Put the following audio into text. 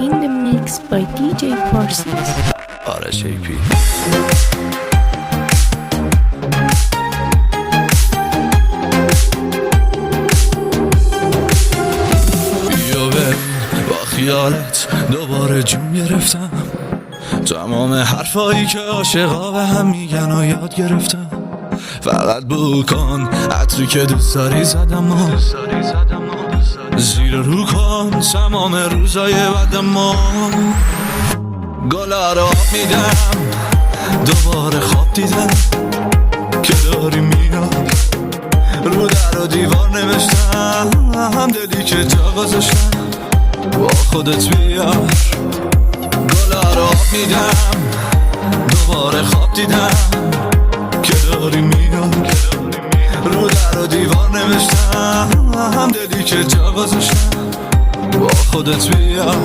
In the mix by DJ Parsons. RSAP. بیا بریم با خیالت دوباره جون گرفتم، تمام حرفایی که عاشقا به هم میگن و یاد گرفتم. فقط بو کن عطری که دوست داری زدم و زیر رو کن تمام روزای بعدم و گلا رو آب میدم. دوباره خواب دیدم که داری میاد، رو در و دیوار نوشتم دلی که جا گذاشتم با خودت بیار. گلا رو آب میدم. دوباره خواب دیدم که داری میاد، رو در و دیوار نوشتم دلی که جا گذاشتم با خودت بیار.